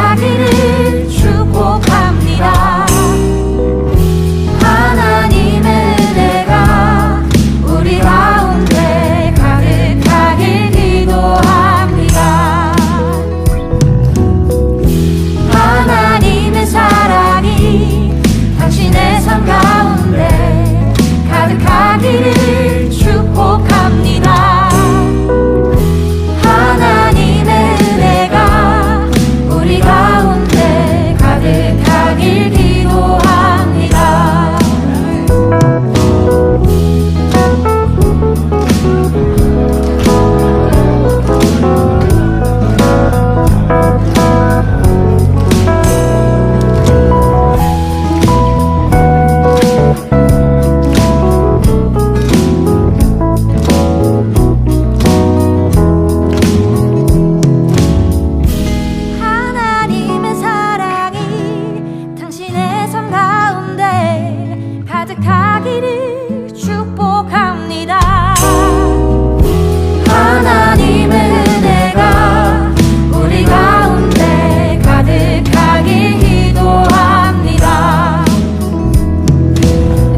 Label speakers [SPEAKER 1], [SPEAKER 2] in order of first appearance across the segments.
[SPEAKER 1] 가득하기를 축복합니다. 하나님의 은혜가 우리 가운데 가득하길 기도합니다. 하나님의 사랑이 당신의 삶 가운데 가득하기를 축복합니다. 하나님의 은혜가 우리 가운데 가득하길 기도합니다. 하나님의 사랑이 당신의 삶 가운데 가득하기를 축복합니다. 하나님의 은혜가 우리 가운데 가득하길 기도합니다.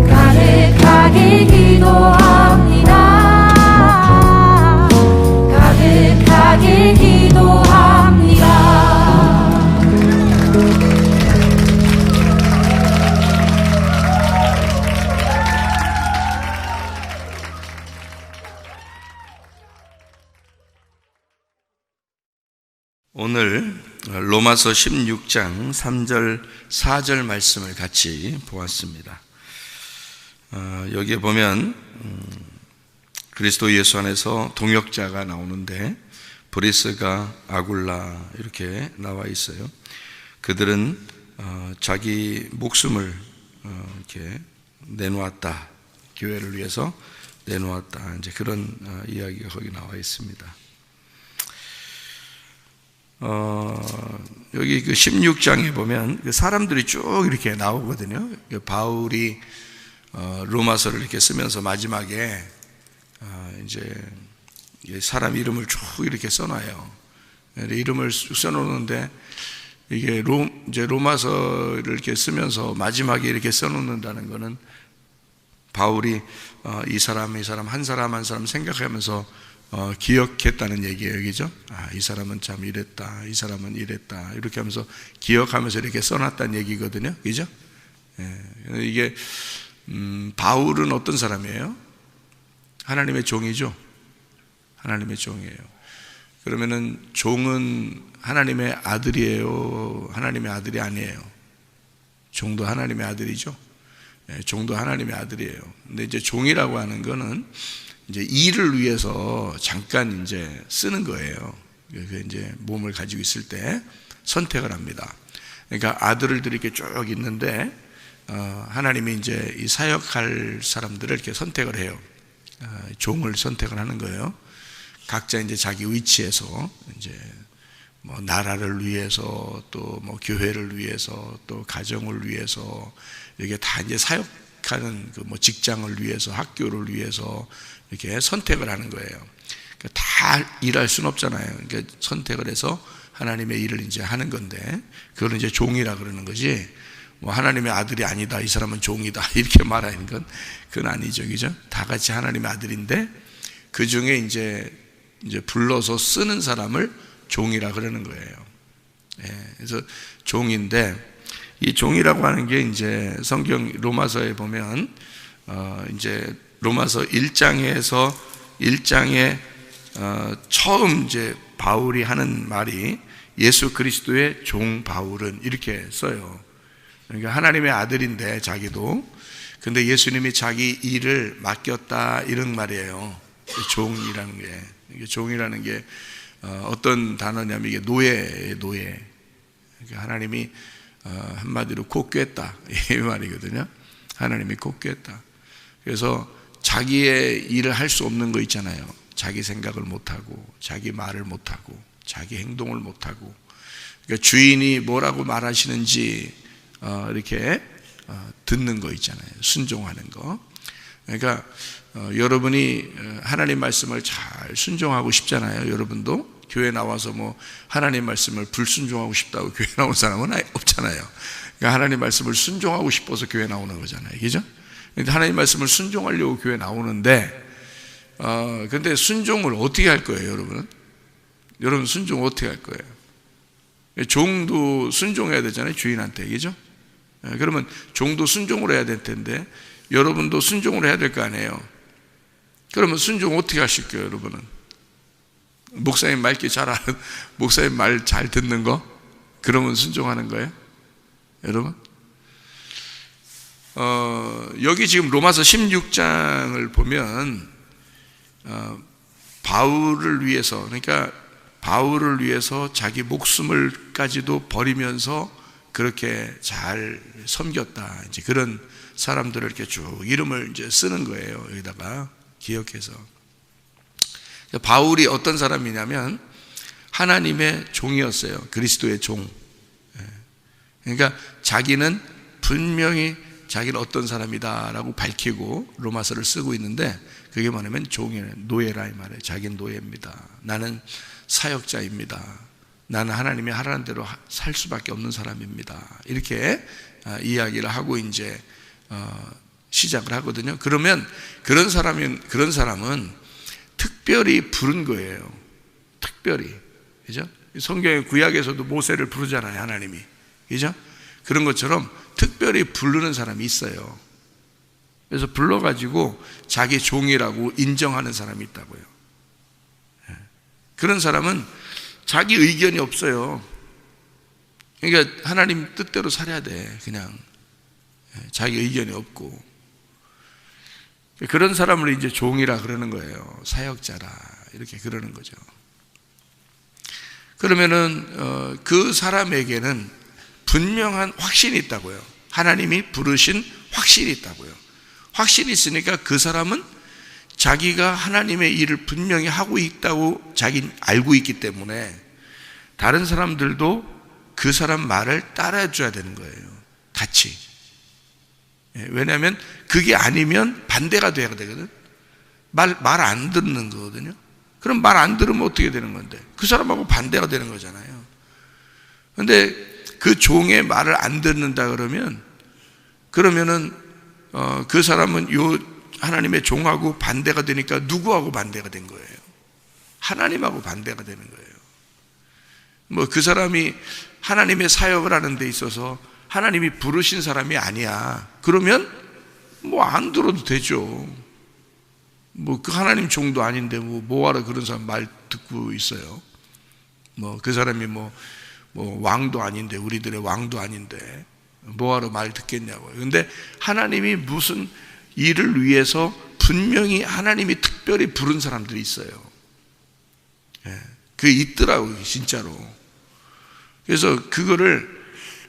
[SPEAKER 1] 가득하길 기도합니다. 가득하길 기도합니다.
[SPEAKER 2] 오늘 로마서 16장 3절 4절 말씀을 같이 보았습니다. 여기에 보면 그리스도 예수 안에서 동역자가 나오는데 브리스가 아굴라 이렇게 나와 있어요. 그들은 자기 목숨을 이렇게 내놓았다. 교회를 위해서 내놓았다. 이제 그런 이야기가 거기 나와 있습니다. 여기 그 16장에 보면 그 사람들이 쭉 이렇게 나오거든요. 바울이 로마서를 이렇게 쓰면서 마지막에 이제 사람 이름을 쭉 이렇게 써놔요. 이름을 쭉 써놓는데 이게 이제 로마서를 이렇게 쓰면서 마지막에 이렇게 써놓는다는 거는 바울이 이 사람 한 사람 한 사람 생각하면서 기억했다는 얘기예요, 그죠? 이 사람은 참 이랬다, 이 사람은 이랬다, 이렇게 하면서 기억하면서 이렇게 써놨다는 얘기거든요, 그죠? 이게 바울은 어떤 사람이에요? 하나님의 종이죠. 하나님의 종이에요. 그러면은 종은 하나님의 아들이에요, 하나님의 아들이 아니에요? 종도 하나님의 아들이죠. 종도 하나님의 아들이에요. 근데 이제 종이라고 하는 거는 이제 일을 위해서 잠깐 이제 쓰는 거예요. 이제 몸을 가지고 있을 때 선택을 합니다. 그러니까 아들들이 이렇게 쭉 있는데 하나님이 이제 이 사역할 사람들을 이렇게 선택을 해요. 종을 선택을 하는 거예요. 각자 이제 자기 위치에서 이제 뭐 나라를 위해서 또 뭐 교회를 위해서 또 가정을 위해서 이게 다 이제 사역하는 그 뭐 직장을 위해서 학교를 위해서 이렇게 선택을 하는 거예요. 다 일할 수는 없잖아요. 그러니까 선택을 해서 하나님의 일을 이제 하는 건데 그걸 이제 종이라 그러는 거지. 뭐 하나님의 아들이 아니다, 이 사람은 종이다 이렇게 말하는 건 그건 아니죠, 그죠? 다 같이 하나님의 아들인데 그 중에 이제 불러서 쓰는 사람을 종이라 그러는 거예요. 그래서 종인데 이 종이라고 하는 게 이제 성경 로마서에 보면 이제 로마서 1장에서 1장에 처음 이제 바울이 하는 말이 예수 그리스도의 종 바울은 이렇게 써요. 그러니까 하나님의 아들인데 자기도 근데 예수님이 자기 일을 맡겼다 이런 말이에요. 종이라는 게 종이라는 게 어떤 단어냐면 이게 노예예요, 노예. 그러니까 하나님이 한마디로 곧 꿰었다 이 말이거든요. 하나님이 곧 꿰었다. 그래서 자기의 일을 할 수 없는 거 있잖아요. 자기 생각을 못하고 자기 말을 못하고 자기 행동을 못하고 그러니까 주인이 뭐라고 말하시는지 이렇게 듣는 거 있잖아요. 순종하는 거. 그러니까 여러분이 하나님 말씀을 잘 순종하고 싶잖아요. 여러분도 교회 나와서 뭐 하나님 말씀을 불순종하고 싶다고 교회 나온 사람은 없잖아요. 그러니까 하나님 말씀을 순종하고 싶어서 교회 나오는 거잖아요. 그죠? 하나님 말씀을 순종하려고 교회 나오는데, 근데 순종을 어떻게 할 거예요, 여러분은? 여러분 순종 어떻게 할 거예요? 종도 순종해야 되잖아요, 주인한테. 그죠? 그러면 종도 순종을 해야 될 텐데, 여러분도 순종을 해야 될 거 아니에요. 그러면 순종 어떻게 하실 거예요, 여러분은? 목사님 목사님 말 잘 듣는 거? 그러면 순종하는 거예요? 여러분? 여기 지금 로마서 16장을 보면, 바울을 위해서, 그러니까 바울을 위해서 자기 목숨을까지도 버리면서 그렇게 잘 섬겼다. 이제 그런 사람들을 이렇게 쭉 이름을 이제 쓰는 거예요. 여기다가 기억해서. 바울이 어떤 사람이냐면 하나님의 종이었어요. 그리스도의 종. 그러니까 자기는 분명히 자기는 어떤 사람이다라고 밝히고 로마서를 쓰고 있는데, 그게 뭐냐면 종이에요. 노예라 이 말이에요. 자기는 노예입니다. 나는 사역자입니다. 나는 하나님이 하라는 대로 살 수밖에 없는 사람입니다. 이렇게 이야기를 하고 이제 시작을 하거든요. 그러면 그런 사람은 특별히 부른 거예요. 특별히. 그죠? 성경의 구약에서도 모세를 부르잖아요, 하나님이. 그죠? 그런 것처럼 특별히 부르는 사람이 있어요. 그래서 불러가지고 자기 종이라고 인정하는 사람이 있다고요. 그런 사람은 자기 의견이 없어요. 그러니까 하나님 뜻대로 살아야 돼. 그냥 자기 의견이 없고. 그런 사람을 이제 종이라 그러는 거예요. 사역자라 이렇게 그러는 거죠. 그러면은 그 사람에게는 분명한 확신이 있다고요. 하나님이 부르신 확신이 있다고요. 확신이 있으니까 그 사람은 자기가 하나님의 일을 분명히 하고 있다고 자기는 알고 있기 때문에 다른 사람들도 그 사람 말을 따라줘야 되는 거예요. 같이. 왜냐하면 그게 아니면 반대가 돼야 되거든. 말 안 듣는 거거든요. 그럼 말 안 들으면 어떻게 되는 건데? 그 사람하고 반대가 되는 거잖아요. 그런데 그 종의 말을 안 듣는다 그러면은 그 사람은 요 하나님의 종하고 반대가 되니까 누구하고 반대가 된 거예요? 하나님하고 반대가 되는 거예요. 뭐 그 사람이 하나님의 사역을 하는 데 있어서 하나님이 부르신 사람이 아니야. 그러면 뭐 안 들어도 되죠. 뭐 그 하나님 종도 아닌데 뭐하러 그런 사람 말 듣고 있어요. 뭐 그 사람이 뭐 왕도 아닌데, 우리들의 왕도 아닌데 뭐하러 말 듣겠냐고요. 근데 하나님이 무슨 일을 위해서 분명히 하나님이 특별히 부른 사람들이 있어요. 그게 있더라고요, 진짜로. 그래서 그거를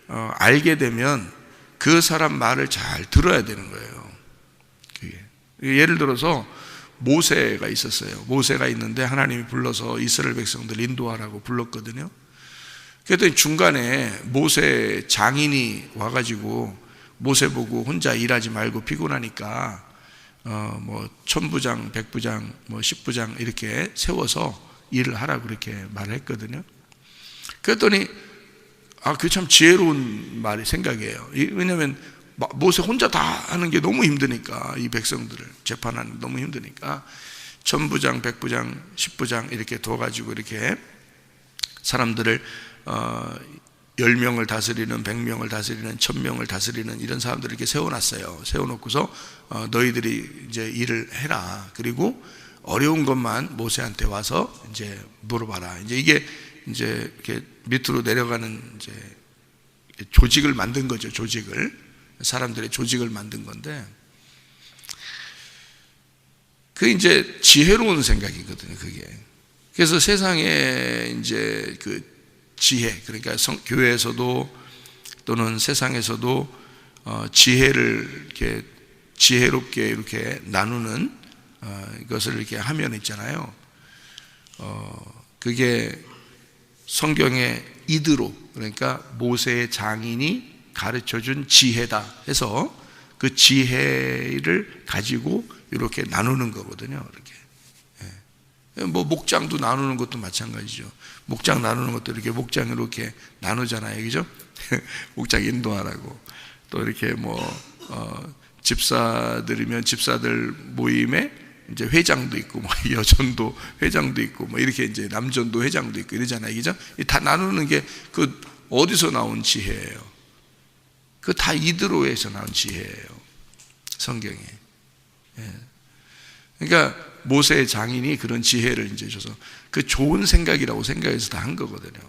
[SPEAKER 2] 알게 되면 그 사람 말을 잘 들어야 되는 거예요. 그게. 예를 들어서 모세가 있었어요. 모세가 있는데 하나님이 불러서 이스라엘 백성들 인도하라고 불렀거든요. 그랬더니 중간에 모세 장인이 와가지고 모세 보고 혼자 일하지 말고 피곤하니까 뭐 천부장, 백부장, 뭐 십부장 이렇게 세워서 일을 하라고 그렇게 말을 했거든요. 그랬더니 그게 참 지혜로운 생각이에요. 왜냐하면 모세 혼자 다 하는 게 너무 힘드니까, 이 백성들을 재판하는 게 너무 힘드니까 천부장, 백부장, 십부장 이렇게 둬가지고 이렇게 사람들을 10명을 다스리는, 100명을 다스리는, 1000명을 다스리는 이런 사람들을 이렇게 세워놨어요. 세워놓고서 너희들이 이제 일을 해라. 그리고 어려운 것만 모세한테 와서 이제 물어봐라. 이제 이게 이제 이렇게 밑으로 내려가는 이제 조직을 만든 거죠. 사람들의 조직을 만든 건데, 그게 이제 지혜로운 생각이거든요. 그게. 그래서 세상에 이제 그 지혜, 그러니까 교회에서도 또는 세상에서도 지혜를 이렇게 지혜롭게 이렇게 나누는 것을 이렇게 하면 있잖아요. 그게 성경의 이드로, 그러니까 모세의 장인이 가르쳐준 지혜다 해서 그 지혜를 가지고 이렇게 나누는 거거든요. 이렇게. 뭐 목장도 나누는 것도 마찬가지죠. 목장 나누는 것도 이렇게 목장 이렇게 나누잖아요, 그죠? 목장 인도하라고. 또 이렇게 뭐 집사들이면 집사들 모임에 이제 회장도 있고, 뭐 여전도 회장도 있고, 뭐 이렇게 이제 남전도 회장도 있고 이러잖아요, 그죠? 다 나누는 게 그 어디서 나온 지혜예요? 그 다 이드로에서 나온 지혜예요, 성경에. 예. 그러니까 모세의 장인이 그런 지혜를 이제 줘서 그 좋은 생각이라고 생각해서 다 한 거거든요.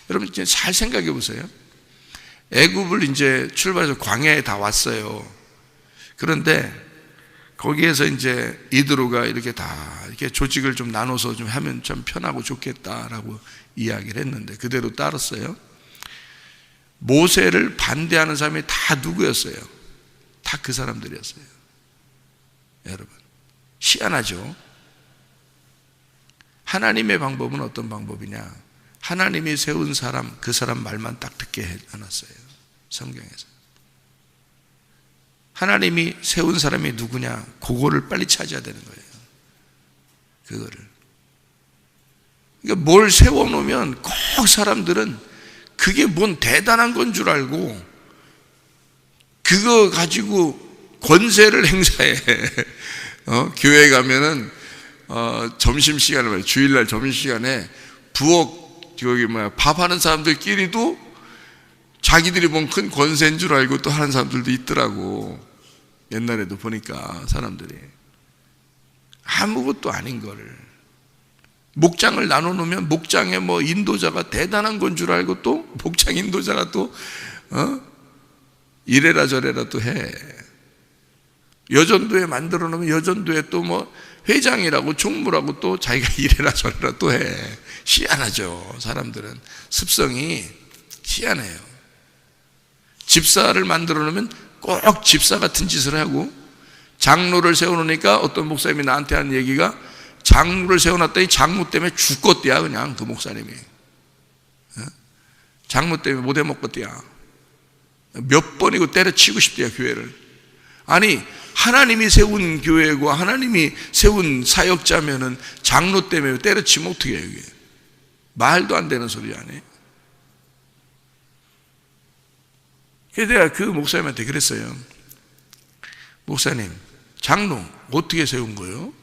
[SPEAKER 2] 여러분 이제 잘 생각해 보세요. 애굽을 이제 출발해서 광야에 다 왔어요. 그런데 거기에서 이제 이드로가 이렇게 다 이렇게 조직을 좀 나눠서 좀 하면 좀 편하고 좋겠다라고 이야기를 했는데 그대로 따랐어요. 모세를 반대하는 사람이 다 누구였어요? 다 그 사람들이었어요. 여러분, 희한하죠? 하나님의 방법은 어떤 방법이냐? 하나님이 세운 사람, 그 사람 말만 딱 듣게 해놨어요, 성경에서. 하나님이 세운 사람이 누구냐? 그거를 빨리 찾아야 되는 거예요, 그거를. 그러니까 뭘 세워놓으면 꼭 사람들은 그게 뭔 대단한 건 줄 알고 그거 가지고 권세를 행사해. 교회 가면은 점심시간에 말이에요. 주일날 점심시간에 부엌 저기 밥하는 사람들끼리도 자기들이 뭔 큰 권세인 줄 알고 또 하는 사람들도 있더라고. 옛날에도 보니까 사람들이 아무것도 아닌 거를 목장을 나눠놓으면 목장에 뭐 인도자가 대단한 건 줄 알고 또 목장 인도자가 또 이래라 저래라 또 해. 여전도에 만들어 놓으면 여전도에 또 뭐 회장이라고 총무라고 또 자기가 이래라 저래라 또 해. 희한하죠. 사람들은 습성이 희한해요. 집사를 만들어 놓으면 꼭 집사 같은 짓을 하고, 장로를 세워놓으니까 어떤 목사님이 나한테 하는 얘기가 장로를 세워놨더니 장로 때문에 죽겠대야. 그냥 그 목사님이 장로 때문에 못 해먹겠대야. 몇 번이고 때려치고 싶대요, 교회를. 아니, 하나님이 세운 교회고 하나님이 세운 사역자면은 장로 때문에 때려치면 어떻게 해요? 이게 말도 안 되는 소리 아니에요. 그래서 내가 그 목사님한테 그랬어요. 목사님, 장로 어떻게 세운 거예요?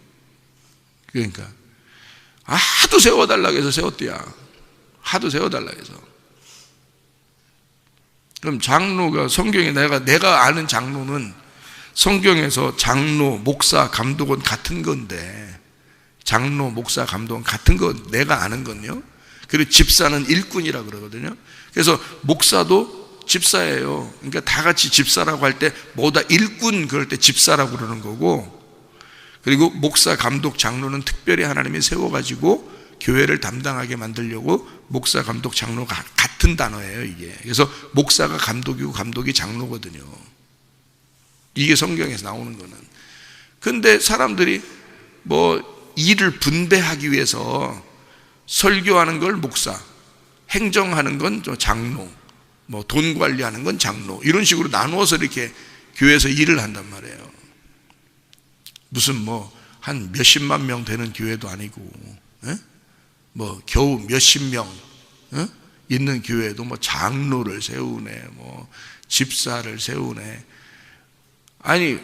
[SPEAKER 2] 그러니까 하도 세워달라고 해서 세웠대야. 하도 세워달라고 해서. 그럼 장로가 성경에 내가 아는 장로는 성경에서 장로, 목사, 감독은 같은 건데, 장로, 목사, 감독은 같은 건 내가 아는 건요. 그리고 집사는 일꾼이라 그러거든요. 그래서 목사도 집사예요. 그러니까 다 같이 집사라고 할 때 뭐다 일꾼 그럴 때 집사라고 그러는 거고, 그리고 목사, 감독, 장로는 특별히 하나님이 세워가지고 교회를 담당하게 만들려고 목사, 감독, 장로가 같은 단어예요, 이게. 그래서 목사가 감독이고 감독이 장로거든요. 이게 성경에서 나오는 거는. 근데 사람들이 뭐 일을 분배하기 위해서 설교하는 걸 목사, 행정하는 건 장로, 뭐 돈 관리하는 건 장로, 이런 식으로 나누어서 이렇게 교회에서 일을 한단 말이에요. 무슨 뭐 한 몇십만 명 되는 교회도 아니고, 뭐 겨우 몇십 명 있는 교회도 뭐 장로를 세우네, 뭐 집사를 세우네. 아니,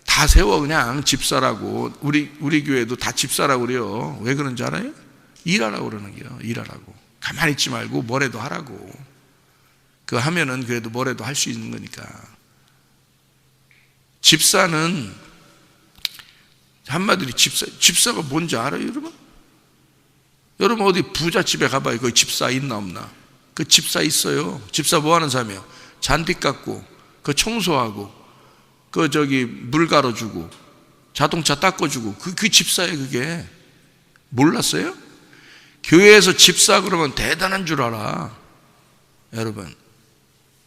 [SPEAKER 2] 다 세워 그냥 집사라고. 우리 교회도 다 집사라고 그래요. 왜 그런지 알아요? 일하라고 그러는 거예요. 일하라고. 가만히 있지 말고 뭐라도 하라고. 그거 하면은 그래도 뭐라도 할 수 있는 거니까. 집사는 한마디로 집사가 뭔지 알아요, 여러분? 여러분 어디 부잣집에 가봐요. 거기 집사 있나 없나? 그 집사 있어요. 집사 뭐 하는 사람이에요? 잔디 깎고, 그 청소하고, 그 물 갈아주고, 자동차 닦아주고, 그 집사예요. 그게 몰랐어요? 교회에서 집사 그러면 대단한 줄 알아. 여러분,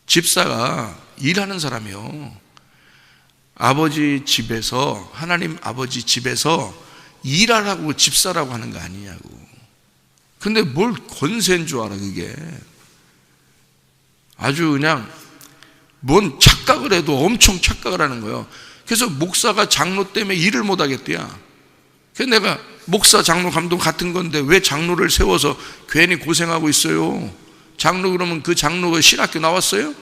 [SPEAKER 2] 집사가 일하는 사람이요. 아버지 집에서, 하나님 아버지 집에서 일하라고 집사라고 하는 거 아니냐고. 근데 뭘 권세인 줄 알아, 그게. 아주 그냥 뭔 착각을 해도 엄청 착각을 하는 거예요. 그래서 목사가 장로 때문에 일을 못 하겠대야. 그래서 내가 목사, 장로, 감독 같은 건데 왜 장로를 세워서 괜히 고생하고 있어요? 장로 그러면 그 장로가 신학교 나왔어요?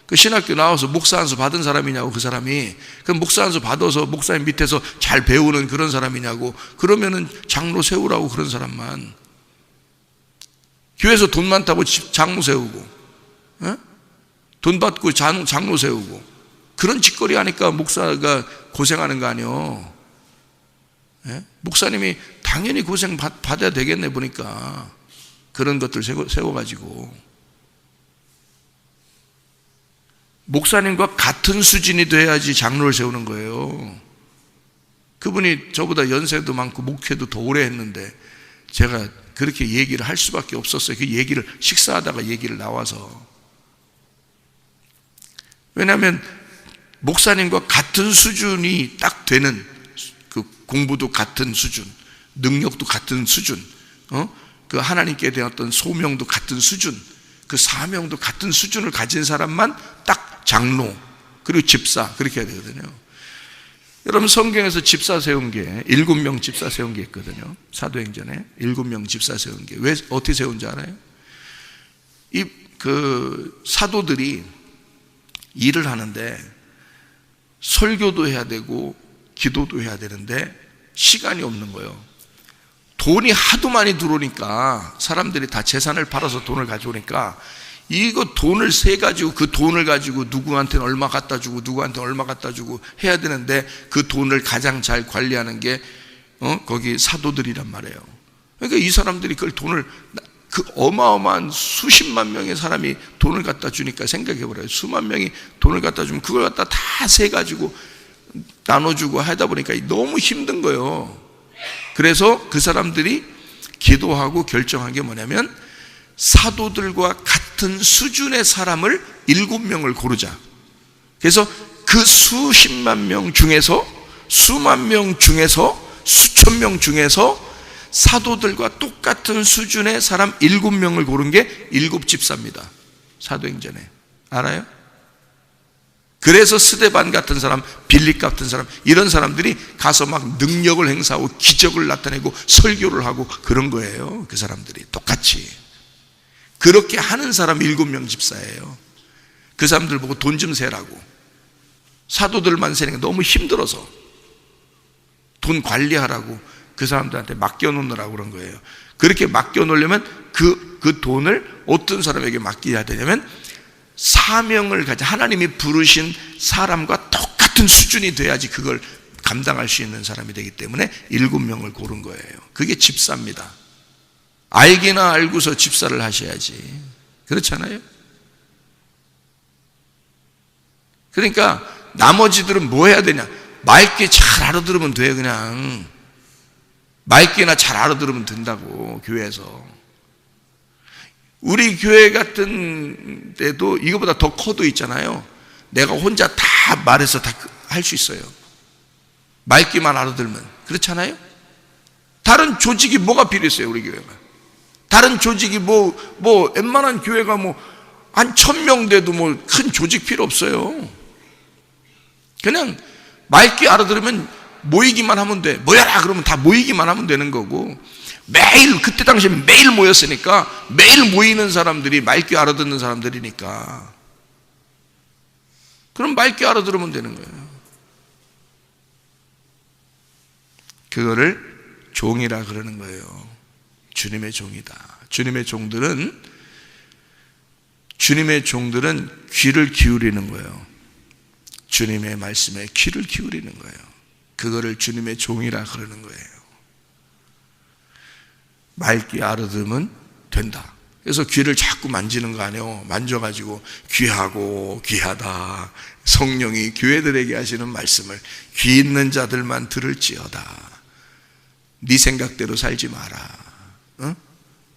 [SPEAKER 2] 그 신학교 나와서 목사 안수 받은 사람이냐고, 그 사람이. 그럼 목사 안수 받아서 목사님 밑에서 잘 배우는 그런 사람이냐고. 그러면은 장로 세우라고, 그런 사람만. 교회에서 돈 많다고 장로 세우고, 돈 받고 장로 세우고, 그런 짓거리 하니까 목사가 고생하는 거 아니요? 목사님이 당연히 고생 받아야 되겠네, 보니까. 그런 것들 세워가지고. 목사님과 같은 수준이 돼야지 장로를 세우는 거예요. 그분이 저보다 연세도 많고 목회도 더 오래 했는데 제가 그렇게 얘기를 할 수밖에 없었어요. 그 얘기를 식사하다가 얘기를 나와서. 왜냐하면 목사님과 같은 수준이 딱 되는, 그 공부도 같은 수준, 능력도 같은 수준, 그 하나님께 대한 어떤 소명도 같은 수준, 그 사명도 같은 수준을 가진 사람만 딱 장로, 그리고 집사, 그렇게 해야 되거든요. 여러분, 성경에서 집사 세운 게 7명 집사 세운 게 있거든요. 사도행전에 7명 집사 세운 게. 왜, 어떻게 세운지 알아요? 그 사도들이 일을 하는데 설교도 해야 되고 기도도 해야 되는데 시간이 없는 거예요. 돈이 하도 많이 들어오니까 사람들이 다 재산을 팔아서 돈을 가져오니까 이거 돈을 세가지고 그 돈을 가지고 누구한테는 얼마 갖다 주고 누구한테는 얼마 갖다 주고 해야 되는데 그 돈을 가장 잘 관리하는 게 거기 사도들이란 말이에요. 그러니까 이 사람들이 그걸 돈을, 그 어마어마한 수십만 명의 사람이 돈을 갖다 주니까 생각해보래요. 수만 명이 돈을 갖다 주면 그걸 갖다 다 세가지고 나눠주고 하다 보니까 너무 힘든 거예요. 그래서 그 사람들이 기도하고 결정한 게 뭐냐면 사도들과 같은 수준의 사람을 7명을 고르자. 그래서 그 수십만 명 중에서, 수만 명 중에서, 수천 명 중에서 사도들과 똑같은 수준의 사람 7명을 고른 게 7집사입니다. 사도행전에. 알아요? 그래서 스데반 같은 사람, 빌립 같은 사람, 이런 사람들이 가서 막 능력을 행사하고 기적을 나타내고 설교를 하고 그런 거예요. 그 사람들이 똑같이. 그렇게 하는 사람 7명 집사예요. 그 사람들 보고 돈 좀 세라고. 사도들만 세니까 너무 힘들어서 돈 관리하라고 그 사람들한테 맡겨놓느라고 그런 거예요. 그렇게 맡겨놓으려면 그 돈을 어떤 사람에게 맡겨야 되냐면 사명을 가진, 하나님이 부르신 사람과 똑같은 수준이 돼야지 그걸 감당할 수 있는 사람이 되기 때문에 7명을 고른 거예요. 그게 집사입니다. 알기나 알고서 집사를 하셔야지. 그렇잖아요? 그러니까 나머지들은 뭐 해야 되냐? 맑게 잘 알아들으면 돼. 그냥 맑게나 잘 알아들으면 된다고. 교회에서 우리 교회 같은 데도 이거보다 더 커도 있잖아요. 내가 혼자 다 말해서 다 할 수 있어요. 맑게만 알아들면. 그렇잖아요? 다른 조직이 뭐가 필요했어요? 우리 교회가 다른 조직이 웬만한 교회가 한 1000명 돼도 큰 조직 필요 없어요. 그냥 맑게 알아들으면 모이기만 하면 돼. 모여라 그러면 다 모이기만 하면 되는 거고, 매일, 그때 당시에 매일 모였으니까 매일 모이는 사람들이 맑게 알아듣는 사람들이니까 그럼 맑게 알아들으면 되는 거예요. 그거를 종이라 그러는 거예요. 주님의 종이다. 주님의 종들은 귀를 기울이는 거예요. 주님의 말씀에 귀를 기울이는 거예요. 그거를 주님의 종이라 그러는 거예요. 맑게 알아들으면 된다. 그래서 귀를 자꾸 만지는 거 아니에요. 만져가지고 귀하고 귀하다. 성령이 교회들에게 하시는 말씀을 귀 있는 자들만 들을지어다. 네 생각대로 살지 마라.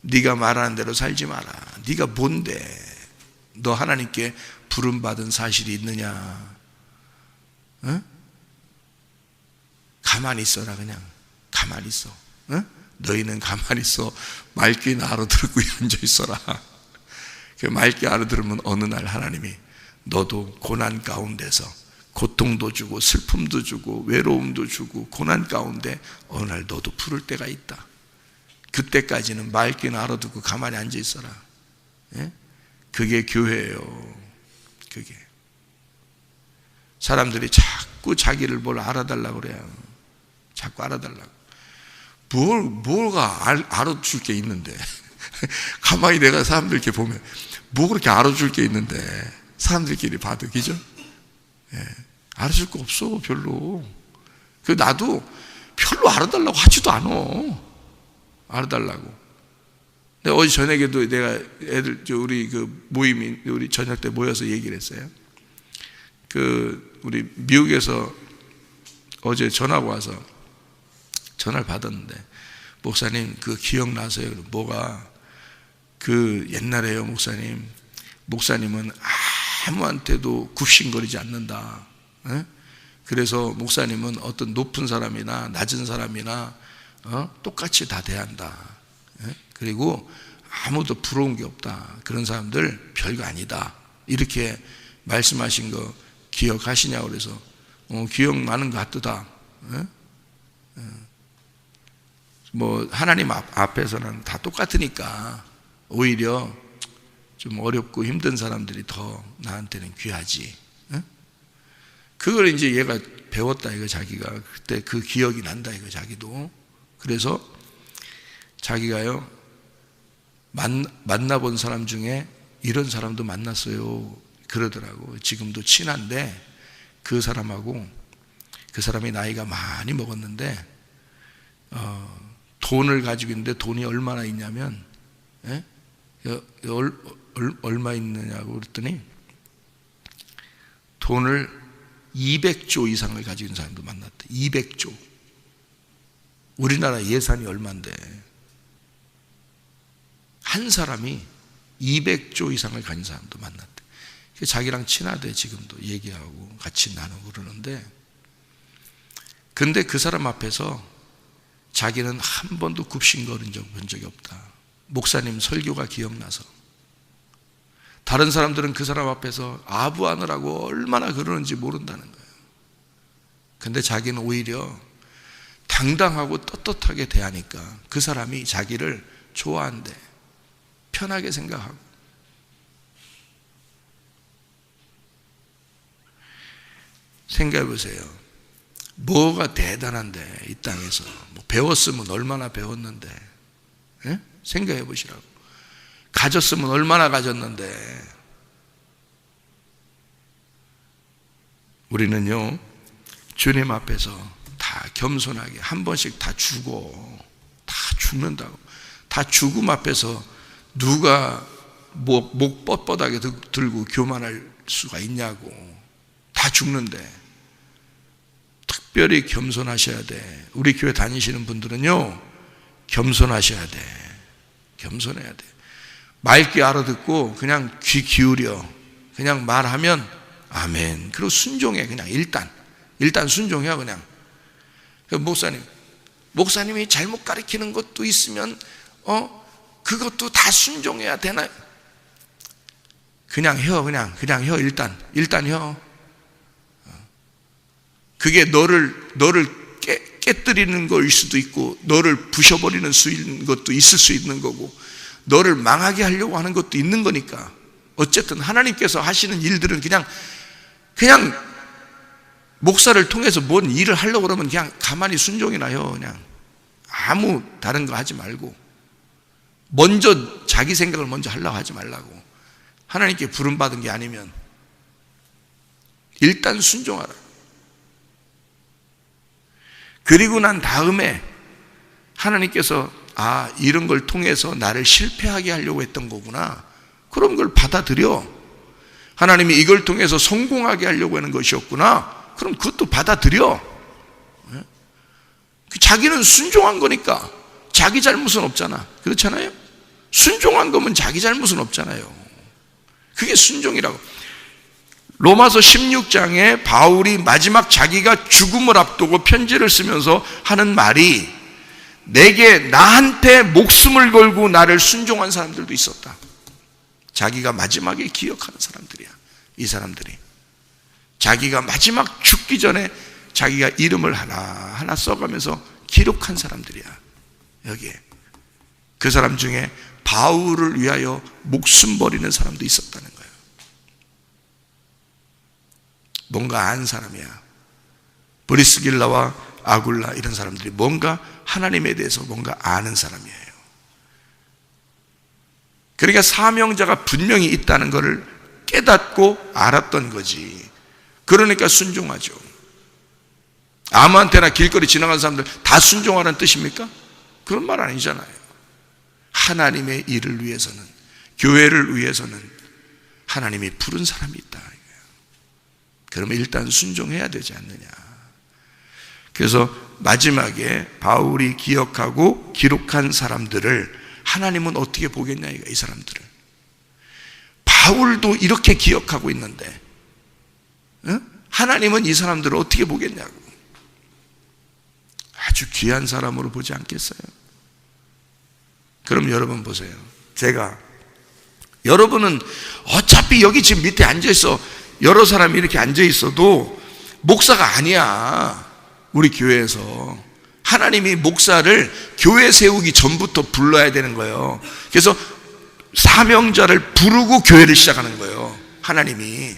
[SPEAKER 2] 네가 말하는 대로 살지 마라. 네가 뭔데? 너 하나님께 부름받은 사실이 있느냐? 가만히 있어라. 그냥 가만히 있어. 너희는 가만히 있어. 맑게 알아들고 앉아 있어라. 맑게 알아들으면 어느 날 하나님이 너도 고난 가운데서 고통도 주고 슬픔도 주고 외로움도 주고 고난 가운데 어느 날 너도 부를 때가 있다. 그때까지는 맑게는 알아두고 가만히 앉아 있어라. 예? 그게 교회예요. 그게. 사람들이 자꾸 자기를 뭘 알아달라고 그래요. 자꾸 알아달라고. 뭐가 알아줄 게 있는데. 가만히 내가 사람들 이렇게 보면 뭐 그렇게 알아줄 게 있는데 사람들끼리 봐도, 그죠? 예. 알아줄 거 없어, 별로. 그 나도 별로 알아달라고 하지도 않아. 알아달라고. 근데 어제 저녁에도 내가 애들, 우리 그 모임이, 우리 저녁 때 모여서 얘기를 했어요. 우리 미국에서 어제 전화가 와서 전화를 받았는데, 목사님, 기억나세요? 뭐가? 옛날에요, 목사님은 아무한테도 굽신거리지 않는다. 에? 그래서 목사님은 어떤 높은 사람이나 낮은 사람이나 똑같이 다 대한다. 에? 그리고 아무도 부러운 게 없다. 그런 사람들 별거 아니다. 이렇게 말씀하신 거 기억하시냐고 그래서 기억나는 것 같다. 뭐 하나님 앞에서는 다 똑같으니까 오히려 좀 어렵고 힘든 사람들이 더 나한테는 귀하지. 그걸 이제 얘가 배웠다, 이거 자기가. 그때 그 기억이 난다, 이거 자기도. 그래서 자기가요, 만나본 사람 중에 이런 사람도 만났어요. 그러더라고. 지금도 친한데 그 사람하고, 그 사람이 나이가 많이 먹었는데 돈을 가지고 있는데 돈이 얼마나 있냐면, 얼마 있느냐고 그랬더니 돈을 200조 이상을 가지고 있는 사람도 만났대. 200조. 우리나라 예산이 얼만데 한 사람이 200조 이상을 가진 사람도 만났대. 자기랑 친하대. 지금도 얘기하고 같이 나누고 그러는데, 근데 그 사람 앞에서 자기는 한 번도 굽신거린 본 적이 없다. 목사님 설교가 기억나서. 다른 사람들은 그 사람 앞에서 아부하느라고 얼마나 그러는지 모른다는 거예요. 근데 자기는 오히려 당당하고 떳떳하게 대하니까 그 사람이 자기를 좋아한대. 편하게 생각하고. 생각해 보세요. 뭐가 대단한데, 이 땅에서. 뭐 배웠으면 얼마나 배웠는데. 예? 생각해 보시라고. 가졌으면 얼마나 가졌는데. 우리는요, 주님 앞에서 다 겸손하게 한 번씩 다 죽어. 다 죽는다고. 다 죽음 앞에서 누가 목 뻣뻣하게 들고 교만할 수가 있냐고. 다 죽는데. 특별히 겸손하셔야 돼. 우리 교회 다니시는 분들은요, 겸손하셔야 돼. 겸손해야 돼. 맑게 알아듣고 그냥 귀 기울여. 그냥 말하면 아멘. 그리고 순종해. 그냥 일단 순종해. 그냥. 목사님이 잘못 가르치는 것도 있으면 그것도 다 순종해야 되나요? 그냥 혀. 일단 혀. 그게 너를 깨뜨리는 거일 수도 있고, 너를 부셔버리는 것도 있을 수 있는 거고, 너를 망하게 하려고 하는 것도 있는 거니까. 어쨌든 하나님께서 하시는 일들은 그냥 목사를 통해서 뭔 일을 하려고 그러면 그냥 가만히 순종이나 해. 그냥 아무 다른 거 하지 말고, 먼저 자기 생각을 먼저 하려고 하지 말라고. 하나님께 부름받은 게 아니면 일단 순종하라. 그리고 난 다음에 하나님께서 이런 걸 통해서 나를 실패하게 하려고 했던 거구나. 그런 걸 받아들여. 하나님이 이걸 통해서 성공하게 하려고 하는 것이었구나. 그럼 그것도 받아들여. 자기는 순종한 거니까 자기 잘못은 없잖아. 그렇잖아요? 순종한 거면 자기 잘못은 없잖아요. 그게 순종이라고. 로마서 16장에 바울이 마지막 자기가 죽음을 앞두고 편지를 쓰면서 하는 말이, 나한테 목숨을 걸고 나를 순종한 사람들도 있었다. 자기가 마지막에 기억하는 사람들이야. 이 사람들이. 자기가 마지막 죽기 전에 자기가 이름을 하나하나 써가면서 기록한 사람들이야. 여기에 그 사람 중에 바울을 위하여 목숨 버리는 사람도 있었다는 거예요. 뭔가 안 사람이야. 브리스길라와 아굴라 이런 사람들이 뭔가 하나님에 대해서 뭔가 아는 사람이에요. 그러니까 사명자가 분명히 있다는 것을 깨닫고 알았던 거지. 그러니까 순종하죠. 아무한테나 길거리 지나가는 사람들 다 순종하라는 뜻입니까? 그런 말 아니잖아요. 하나님의 일을 위해서는, 교회를 위해서는 하나님이 부른 사람이 있다. 그러면 일단 순종해야 되지 않느냐. 그래서 마지막에 바울이 기억하고 기록한 사람들을 하나님은 어떻게 보겠냐, 이 사람들을. 바울도 이렇게 기억하고 있는데 하나님은 이 사람들을 어떻게 보겠냐고. 아주 귀한 사람으로 보지 않겠어요? 그럼 여러분 보세요. 여러분은 어차피 여기 지금 밑에 앉아있어. 여러 사람이 이렇게 앉아있어도 목사가 아니야. 우리 교회에서 하나님이 목사를 교회 세우기 전부터 불러야 되는 거예요. 그래서 사명자를 부르고 교회를 시작하는 거예요, 하나님이.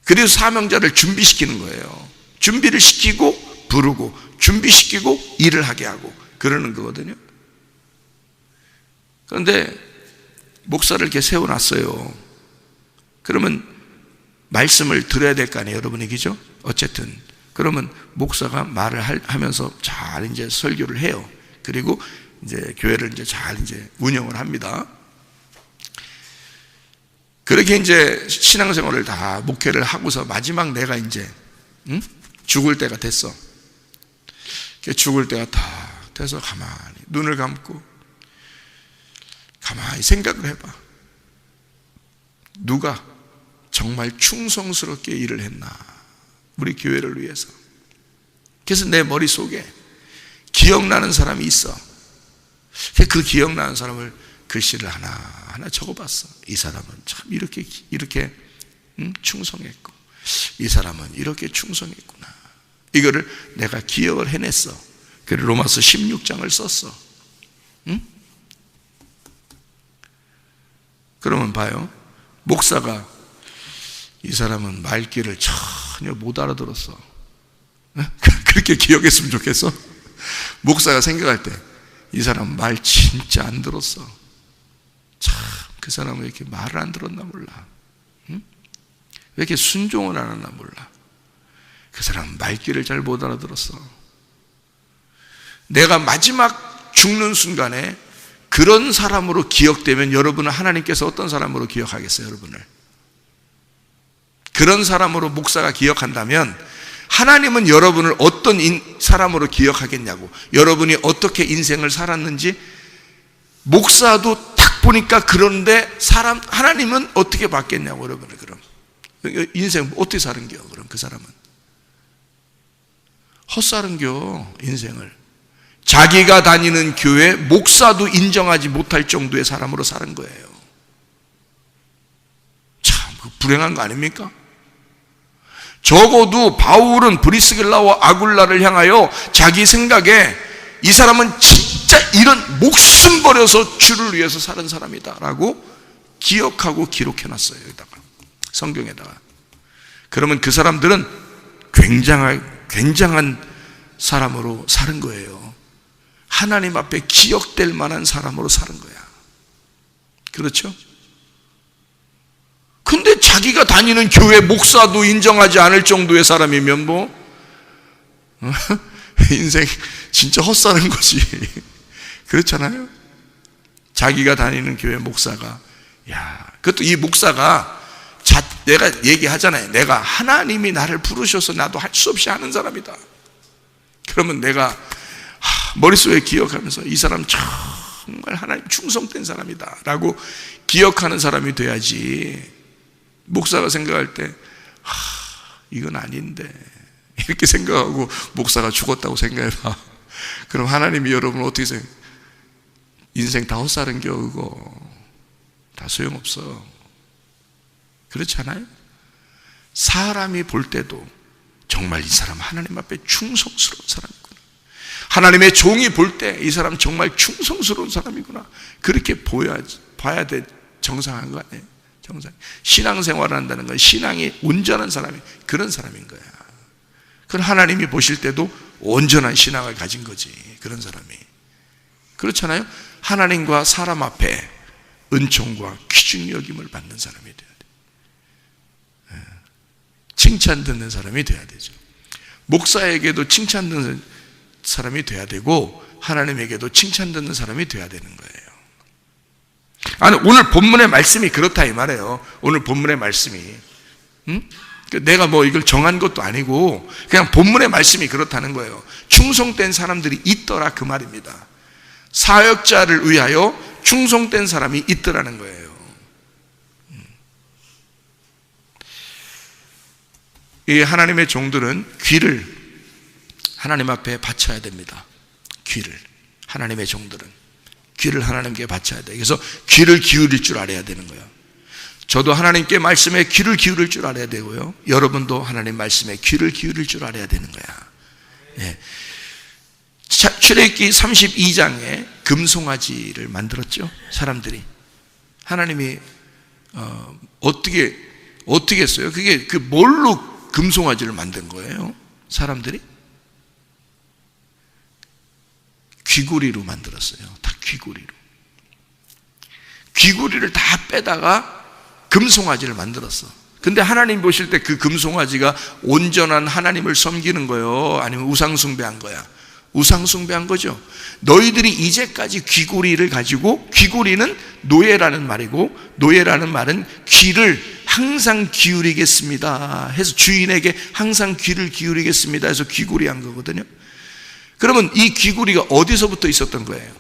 [SPEAKER 2] 그래서 사명자를 준비시키는 거예요. 준비를 시키고 부르고 준비시키고 일을 하게 하고 그러는 거거든요. 그런데 목사를 이렇게 세워놨어요. 그러면 말씀을 들어야 될 거 아니에요, 여러분 얘기죠? 어쨌든 그러면 목사가 말을 하면서 잘 이제 설교를 해요. 그리고 이제 교회를 이제 잘 이제 운영을 합니다. 그렇게 이제 신앙생활을 다 목회를 하고서 마지막 내가 이제 죽을 때가 됐어. 죽을 때가 다 돼서 가만히 눈을 감고 가만히 생각을 해봐. 누가 정말 충성스럽게 일을 했나, 우리 교회를 위해서. 그래서 내 머릿속에 기억나는 사람이 있어. 그 기억나는 사람을 글씨를 하나하나 적어봤어. 이 사람은 참 이렇게 충성했고, 이 사람은 이렇게 충성했구나. 이거를 내가 기억을 해냈어. 그래서 로마서 16장을 썼어. 그러면 봐요. 목사가 이 사람은 말귀를 전혀 못 알아들었어. 그렇게 기억했으면 좋겠어? 목사가 생각할 때 이 사람 말 진짜 안 들었어. 참 그 사람은 왜 이렇게 말을 안 들었나 몰라. 왜 이렇게 순종을 안 하나 몰라. 그 사람은 말귀를 잘 못 알아들었어. 내가 마지막 죽는 순간에 그런 사람으로 기억되면 여러분은 하나님께서 어떤 사람으로 기억하겠어요, 여러분을? 그런 사람으로 목사가 기억한다면 하나님은 여러분을 어떤 사람으로 기억하겠냐고. 여러분이 어떻게 인생을 살았는지 목사도 딱 보니까 그런데 하나님은 어떻게 받겠냐고, 여러분을. 그럼 인생 어떻게 사는겨? 그럼 그 사람은 헛사는겨, 인생을. 자기가 다니는 교회 목사도 인정하지 못할 정도의 사람으로 사는 거예요. 참 불행한 거 아닙니까? 적어도 바울은 브리스길라와 아굴라를 향하여 자기 생각에 이 사람은 진짜 이런 목숨 버려서 주를 위해서 사는 사람이다 라고 기억하고 기록해놨어요, 여기다가, 성경에다가. 그러면 그 사람들은 굉장한 사람으로 사는 거예요. 하나님 앞에 기억될 만한 사람으로 사는 거야. 그렇죠? 근데 자기가 다니는 교회 목사도 인정하지 않을 정도의 사람이면 인생 진짜 헛사는 거지. 그렇잖아요? 자기가 다니는 교회 목사가, 그것도 이 목사가 내가 얘기하잖아요. 내가 하나님이 나를 부르셔서 나도 할 수 없이 하는 사람이다. 그러면 내가 머릿속에 기억하면서 이 사람 정말 하나님 충성된 사람이다 라고 기억하는 사람이 돼야지. 목사가 생각할 때 이건 아닌데 이렇게 생각하고 목사가 죽었다고 생각해봐. 그럼 하나님이 여러분을 어떻게 생각해? 인생 다 헛살은겨. 그거 다 소용없어. 그렇지 않아요? 사람이 볼 때도 정말 이 사람 하나님 앞에 충성스러운 사람이구나, 하나님의 종이 볼 때 이 사람 정말 충성스러운 사람이구나, 그렇게 봐야 돼. 정상한 거 아니에요? 정상. 신앙생활을 한다는 건 신앙이 온전한 사람이 그런 사람인 거야. 그건 하나님이 보실 때도 온전한 신앙을 가진 거지, 그런 사람이. 그렇잖아요? 하나님과 사람 앞에 은총과 귀중 여김을 받는 사람이 돼야 돼. 칭찬 듣는 사람이 돼야 되죠. 목사에게도 칭찬 듣는 사람이 돼야 되고 하나님에게도 칭찬 듣는 사람이 돼야 되는 거예요. 아니, 오늘 본문의 말씀이 그렇다 이 말이에요. 오늘 본문의 말씀이, 내가 뭐 이걸 정한 것도 아니고 그냥 본문의 말씀이 그렇다는 거예요. 충성된 사람들이 있더라, 그 말입니다. 사역자를 위하여 충성된 사람이 있더라는 거예요. 이 하나님의 종들은 귀를 하나님 앞에 바쳐야 됩니다. 귀를, 하나님의 종들은 귀를 하나님께 바쳐야 돼. 그래서 귀를 기울일 줄 알아야 되는 거예요. 저도 하나님께 말씀에 귀를 기울일 줄 알아야 되고요, 여러분도 하나님 말씀에 귀를 기울일 줄 알아야 되는 거야. 네. 출애굽기 32장에 금송아지를 만들었죠, 사람들이. 하나님이 어떻게 했어요? 그게 뭘로 금송아지를 만든 거예요? 사람들이 귀고리로 만들었어요. 다 귀고리로. 귀고리를 다 빼다가 금송아지를 만들었어. 근데 하나님 보실 때 그 금송아지가 온전한 하나님을 섬기는 거예요? 아니면 우상숭배한 거야? 우상숭배한 거죠. 너희들이 이제까지 귀고리를 가지고, 귀고리는 노예라는 말이고, 노예라는 말은 귀를 항상 기울이겠습니다 해서, 주인에게 항상 귀를 기울이겠습니다 해서 귀고리 한 거거든요. 그러면 이 귀고리가 어디서부터 있었던 거예요?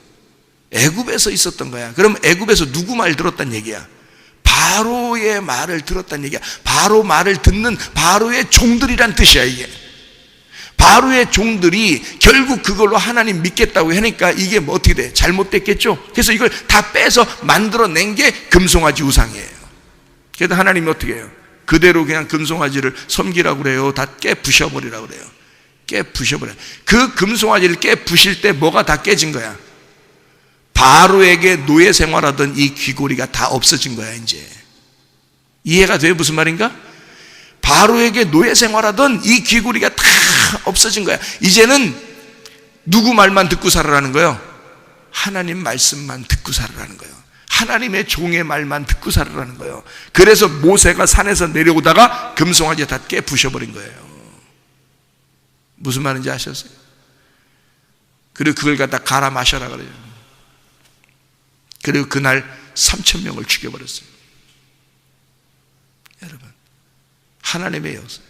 [SPEAKER 2] 애굽에서 있었던 거야. 그럼 애굽에서 누구 말 들었단 얘기야? 바로의 말을 들었단 얘기야. 바로 말을 듣는 바로의 종들이란 뜻이야, 이게. 바로의 종들이 결국 그걸로 하나님 믿겠다고 하니까 이게 뭐 어떻게 돼? 잘못됐겠죠? 그래서 이걸 다 빼서 만들어낸 게 금송아지 우상이에요. 그래서 하나님이 어떻게 해요? 그대로 그냥 금송아지를 섬기라고 그래요? 다 깨부셔버리라고 그래요? 깨부셔버려요. 그 금송아지를 깨부실 때 뭐가 다 깨진 거야? 바로에게 노예 생활하던 이 귀고리가 다 없어진 거야, 이제. 이해가 돼요? 무슨 말인가? 바로에게 노예 생활하던 이 귀고리가 다 없어진 거야. 이제는 누구 말만 듣고 살아라는 거예요? 하나님 말씀만 듣고 살아라는 거예요. 하나님의 종의 말만 듣고 살아라는 거예요. 그래서 모세가 산에서 내려오다가 금송아지 다 깨부셔버린 거예요. 무슨 말인지 아셨어요? 그리고 그걸 갖다 갈아 마셔라 그래요. 그리고 그날 3,000명을 죽여버렸어요. 여러분, 하나님의 여서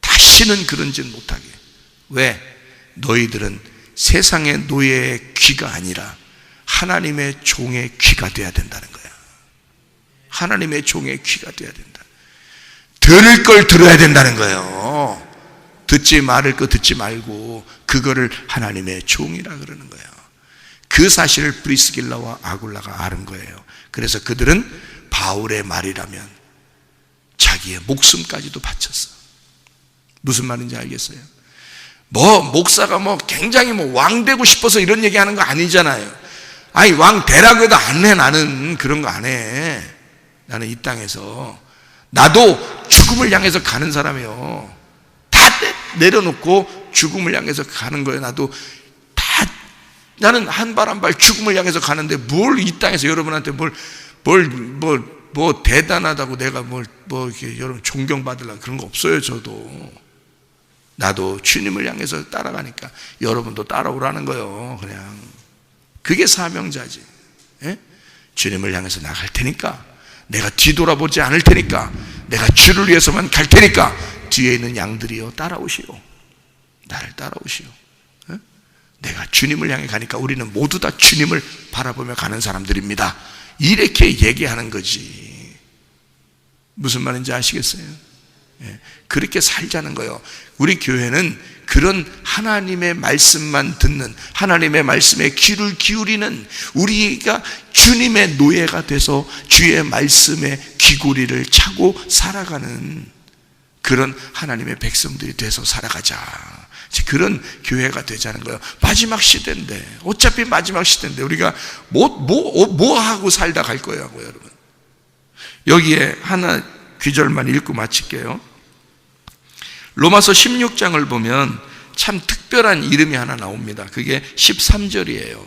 [SPEAKER 2] 다시는 그런 짓 못하게. 왜? 너희들은 세상의 노예의 귀가 아니라 하나님의 종의 귀가 돼야 된다는 거야. 하나님의 종의 귀가 돼야 된다. 들을 걸 들어야 된다는 거예요. 듣지 말을 거 듣지 말고 그거를 하나님의 종이라 그러는 거예요. 그 사실을 브리스길라와 아굴라가 아는 거예요. 그래서 그들은 바울의 말이라면 자기의 목숨까지도 바쳤어. 무슨 말인지 알겠어요? 목사가 굉장히 왕 되고 싶어서 이런 얘기 하는 거 아니잖아요. 아니, 왕 되라고 해도 안 해. 나는 그런 거 안 해. 나는 이 땅에서 나도 죽음을 향해서 가는 사람이에요. 다 내려놓고 죽음을 향해서 가는 거예요. 나는 한 발 한 발 죽음을 향해서 가는데 뭘 이 땅에서 여러분한테 뭐 대단하다고 내가 이렇게 여러분 존경받으려고 그런 거 없어요. 저도 나도 주님을 향해서 따라가니까 여러분도 따라오라는 거예요. 그냥 그게 사명자지. 예? 주님을 향해서 나갈 테니까, 내가 뒤돌아보지 않을 테니까, 내가 주를 위해서만 갈 테니까 뒤에 있는 양들이요 따라오시오. 나를 따라오시오. 예? 내가 주님을 향해 가니까 우리는 모두 다 주님을 바라보며 가는 사람들입니다. 이렇게 얘기하는 거지. 무슨 말인지 아시겠어요? 그렇게 살자는 거예요. 우리 교회는 그런 하나님의 말씀만 듣는, 하나님의 말씀에 귀를 기울이는, 우리가 주님의 노예가 돼서 주의 말씀에 귀고리를 차고 살아가는 그런 하나님의 백성들이 돼서 살아가자, 그런 교회가 되자는 거예요. 마지막 시대인데, 어차피 마지막 시대인데 우리가 뭐 하고 살다 갈 거예요, 여러분. 여기에 하나 귀절만 읽고 마칠게요. 로마서 16장을 보면 참 특별한 이름이 하나 나옵니다. 그게 13절이에요.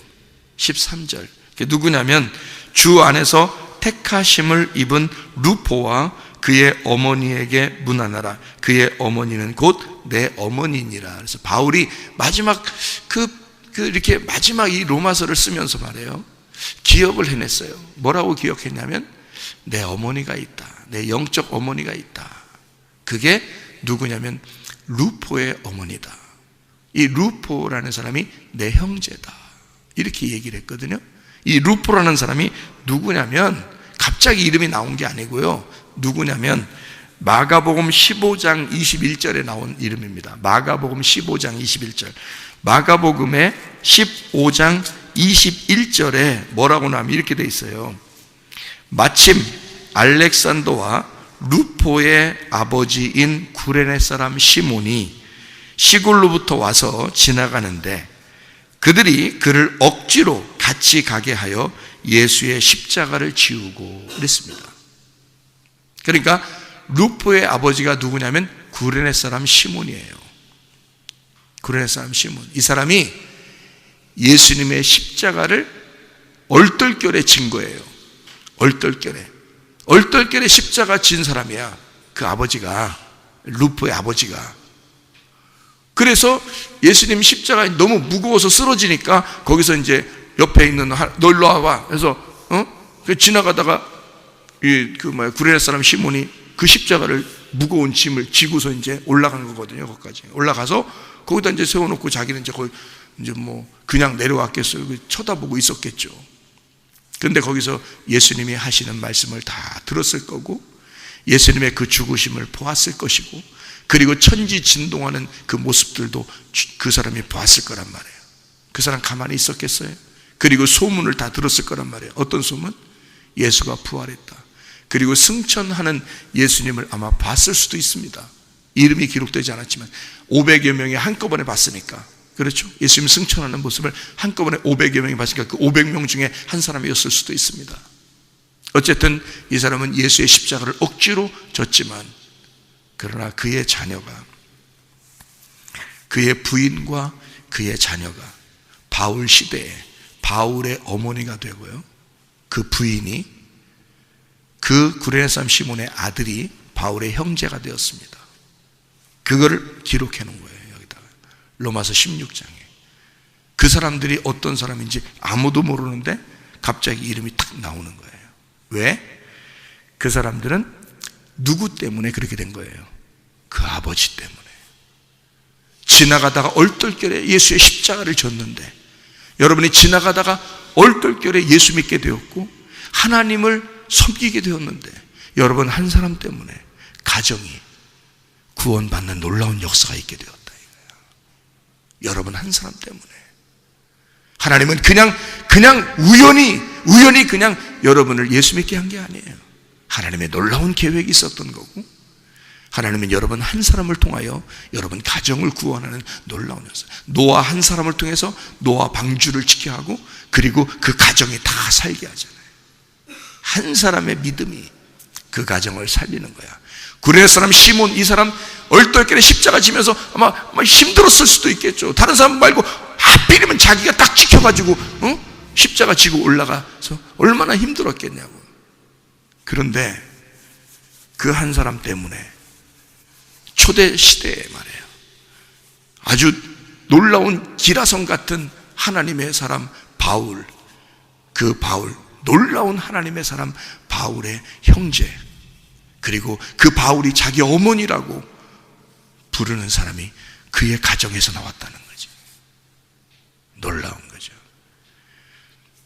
[SPEAKER 2] 13절. 그게 누구냐면 주 안에서 택하심을 입은 루포와 그의 어머니에게 문안하라. 그의 어머니는 곧 내 어머니니라. 그래서 바울이 마지막 이렇게 마지막 이 로마서를 쓰면서 말해요. 기억을 해냈어요. 뭐라고 기억했냐면 내 어머니가 있다. 내 영적 어머니가 있다. 그게 누구냐면 루포의 어머니다. 이 루포라는 사람이 내 형제다. 이렇게 얘기를 했거든요. 이 루포라는 사람이 누구냐면 갑자기 이름이 나온 게 아니고요. 누구냐면 마가복음 15장 21절에 나온 이름입니다. 마가복음 15장 21절. 마가복음의 15장 21절에 뭐라고 나오면 이렇게 돼 있어요. 마침 알렉산더와 루포의 아버지인 구레네 사람 시몬이 시골로부터 와서 지나가는데 그들이 그를 억지로 같이 가게 하여 예수의 십자가를 지우고 그랬습니다. 그러니까 루포의 아버지가 누구냐면 구레네 사람 시몬이에요. 구레네 사람 시몬. 이 사람이 예수님의 십자가를 얼떨결에 진 거예요. 얼떨결에 십자가 진 사람이야. 그 아버지가, 루포의 아버지가. 그래서 예수님 십자가 너무 무거워서 쓰러지니까 거기서 이제 옆에 있는 너 일로 와봐. 그래서 지나가다가 구레네 사람 시몬이 그 십자가를 무거운 짐을 지고서 이제 올라간 거거든요. 거기까지 올라가서 거기다 이제 세워놓고 자기는 이제 거기 이제 뭐 그냥 내려왔겠어요. 쳐다보고 있었겠죠. 그런데 거기서 예수님이 하시는 말씀을 다 들었을 거고 예수님의 그 죽으심을 보았을 것이고 그리고 천지진동하는 그 모습들도 그 사람이 보았을 거란 말이에요. 그 사람 가만히 있었겠어요? 그리고 소문을 다 들었을 거란 말이에요. 어떤 소문? 예수가 부활했다. 그리고 승천하는 예수님을 아마 봤을 수도 있습니다. 이름이 기록되지 않았지만 500여 명이 한꺼번에 봤으니까. 그렇죠? 예수님 승천하는 모습을 한꺼번에 500여 명이 봤으니까 그 500명 중에 한 사람이었을 수도 있습니다. 어쨌든 이 사람은 예수의 십자가를 억지로 졌지만 그러나 그의 자녀가, 그의 부인과 그의 자녀가 바울 시대에 바울의 어머니가 되고요. 그 부인이 그 구레네 사람 시몬의 아들이 바울의 형제가 되었습니다. 그거를 기록해 놓은 거예요. 여기다가 로마서 16장에 그 사람들이 어떤 사람인지 아무도 모르는데 갑자기 이름이 탁 나오는 거예요. 왜? 그 사람들은 누구 때문에 그렇게 된 거예요? 그 아버지 때문에. 지나가다가 얼떨결에 예수의 십자가를 졌는데 여러분이 지나가다가 얼떨결에 예수 믿게 되었고 하나님을 섬기게 되었는데 여러분 한 사람 때문에 가정이 구원받는 놀라운 역사가 있게 되었다 이거야. 여러분 한 사람 때문에 하나님은 그냥 우연히 그냥 여러분을 예수 믿게 한 게 아니에요. 하나님의 놀라운 계획이 있었던 거고 하나님은 여러분 한 사람을 통하여 여러분 가정을 구원하는 놀라운 역사. 노아 한 사람을 통해서 노아 방주를 지켜야 하고 그리고 그 가정이 다 살게 하잖아요. 한 사람의 믿음이 그 가정을 살리는 거야. 구레네 사람 시몬, 이 사람 얼떨결에 십자가 지면서 아마 힘들었을 수도 있겠죠. 다른 사람 말고 하필이면 자기가 딱 지켜가지고 십자가 지고 올라가서 얼마나 힘들었겠냐고. 그런데 그 한 사람 때문에 초대 시대에 말이에요. 아주 놀라운 기라성 같은 하나님의 사람 바울, 그 바울, 놀라운 하나님의 사람 바울의 형제, 그리고 그 바울이 자기 어머니라고 부르는 사람이 그의 가정에서 나왔다는 거죠. 놀라운 거죠.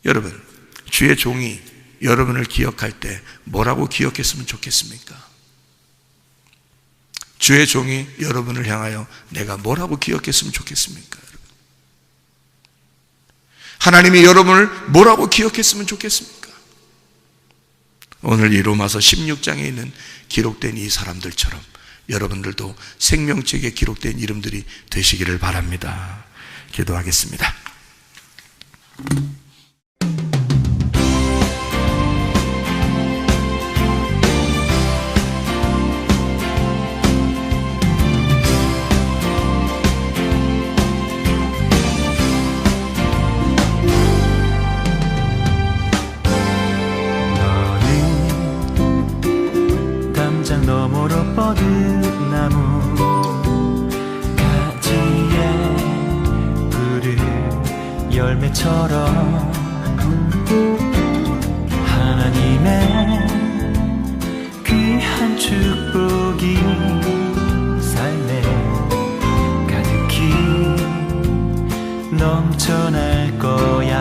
[SPEAKER 2] 여러분, 주의 종이 여러분을 기억할 때 뭐라고 기억했으면 좋겠습니까? 주의 종이 여러분을 향하여 내가 뭐라고 기억했으면 좋겠습니까? 하나님이 여러분을 뭐라고 기억했으면 좋겠습니까? 오늘 이 로마서 16장에 있는 기록된 이 사람들처럼 여러분들도 생명책에 기록된 이름들이 되시기를 바랍니다. 기도하겠습니다.
[SPEAKER 3] 너머로 뻗은 나무 가지에 푸른 열매처럼 하나님의 귀한 축복이 삶에 가득히 넘쳐날 거야.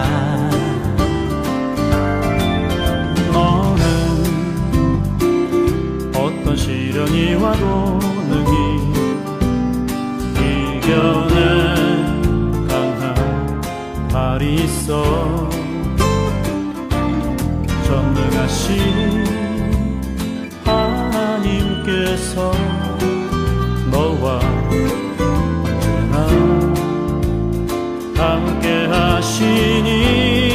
[SPEAKER 3] 시련이 와도 능히 이겨내 강한 발이 있어. 전능하신 하나님께서 너와 언제나 함께 하시니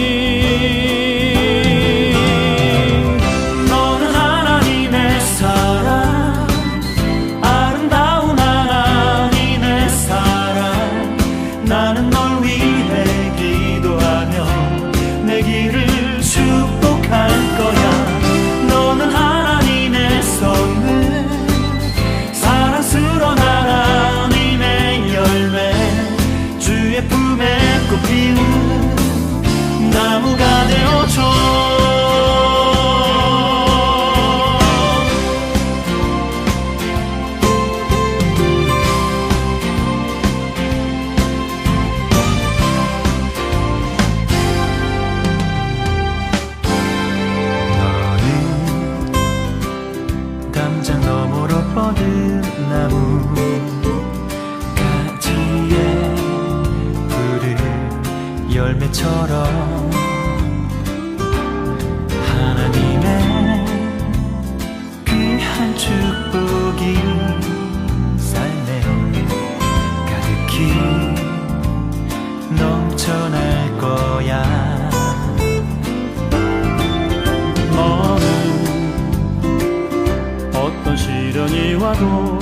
[SPEAKER 3] 나무가 되어줘. 너는 담장 너머로 뻗은 나무 가지에 푸른 열매처럼 하나님의 귀한 축복이 삶에 가득히 넘쳐날 거야. 너는 어떤 시련이 와도